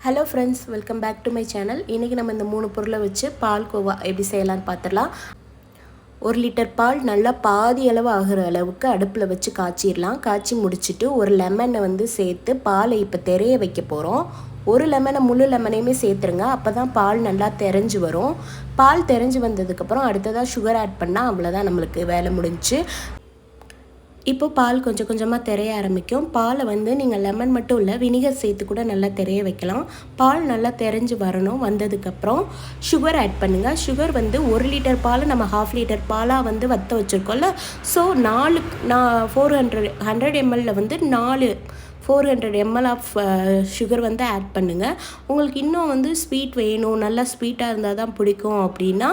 Hello friends, welcome back to my channel. இன்றைக்கி நம்ம இந்த 3 பொருளை வச்சு பால்கோவா எப்படி செய்யலான்னு பார்த்துடலாம். 1 லிட்டர் பால் நல்லா பாதி அளவு ஆகிற அளவுக்கு அடுப்பில் வச்சு காய்ச்சிடலாம். காய்ச்சி முடிச்சுட்டு ஒரு லெமனை சேர்த்து பாலை இப்போ தெரிய வைக்க போகிறோம். ஒரு லெமனை முழு லெமனையுமே சேர்த்துருங்க, அப்போ தான் பால் நல்லா தெரிஞ்சு வரும். பால் தெரிஞ்சு வந்ததுக்கப்புறம் அடுத்ததாக சுகர் ஆட் பண்ணால் அவ்வளோதான், நம்மளுக்கு வேலை முடிஞ்சு. இப்போ பால் கொஞ்சம் கொஞ்சமாக தெரிய ஆரம்பிக்கும். பாலை நீங்கள் லெமன் மட்டும் இல்லை, வினிகர் சேர்த்து கூட நல்லா தெரிய வைக்கலாம். பால் நல்லா தெரிஞ்சு வரணும். வந்ததுக்கப்புறம் சுகர் ஆட் பண்ணுங்கள். சுகர் 1 லிட்டர் பால் நம்ம 1/2 லிட்டர் பாலாக வற்ற வச்சுருக்கோம்ல. So 100 ml 400 ml of sugar add பண்ணுங்கள். உங்களுக்கு இன்னும் ஸ்வீட் வேணும், நல்லா ஸ்வீட்டாக இருந்தால் தான் பிடிக்கும் அப்படின்னா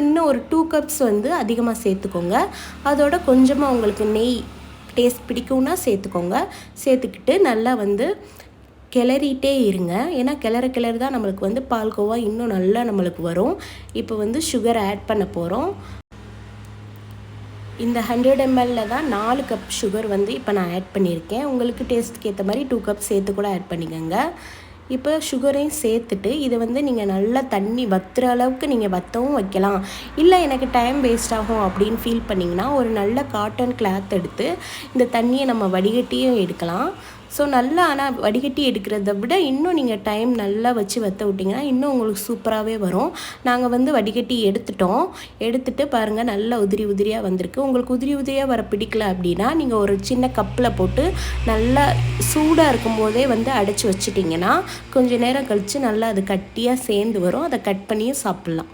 இன்னும் ஒரு 2 கப்ஸ் அதிகமாக சேர்த்துக்கோங்க. அதோட கொஞ்சமாக உங்களுக்கு நெய் டேஸ்ட் பிடிக்கும்னா சேர்த்துக்கோங்க. சேர்த்துக்கிட்டு நல்லா கிளறிட்டே இருங்க. ஏன்னா கிளற தான் நம்மளுக்கு பால்கோவா இன்னும் நல்லா நம்மளுக்கு வரும். இப்போ சுகர் ஆட் பண்ண போகிறோம். இந்த 100 ml தான் 4 கப் சுகர் இப்போ நான் ஆட் பண்ணியிருக்கேன். உங்களுக்கு டேஸ்ட்டுக்கு ஏற்ற மாதிரி 2 கப் சேர்த்து கூட ஆட் பண்ணிக்கோங்க. இப்போ சுகரையும் சேர்த்துட்டு இதை நீங்கள் நல்லா தண்ணி வற்றுற அளவுக்கு நீங்கள் வற்றவும் வைக்கலாம். இல்லை எனக்கு டைம் வேஸ்ட் ஆகும் அப்படின்னு ஃபீல் பண்ணிங்கன்னா ஒரு நல்ல காட்டன் கிளாத் எடுத்து இந்த தண்ணியை நம்ம வடிகட்டியும் எடுக்கலாம். ஸோ நல்லா, ஆனால் வடிகட்டி எடுக்கிறத விட இன்னும் நீங்கள் டைம் நல்லா வச்சு வற்ற விட்டிங்கன்னா இன்னும் உங்களுக்கு சூப்பராகவே வரும். நாங்கள் வடிகட்டி எடுத்துட்டு பாருங்கள், நல்லா உதிரி உதிரியாக வந்திருக்கு. உங்களுக்கு உதிரி உதிரியாக வர பிடிக்கல அப்படின்னா நீங்கள் ஒரு சின்ன கப்பில் போட்டு நல்லா சூடாக இருக்கும்போதே அடைச்சி வச்சிட்டிங்கன்னா கொஞ்சம் நேரம் கழித்து நல்லா அது கட்டியாக சேர்ந்து வரும். அதை கட் பண்ணியும் சாப்பிட்லாம்.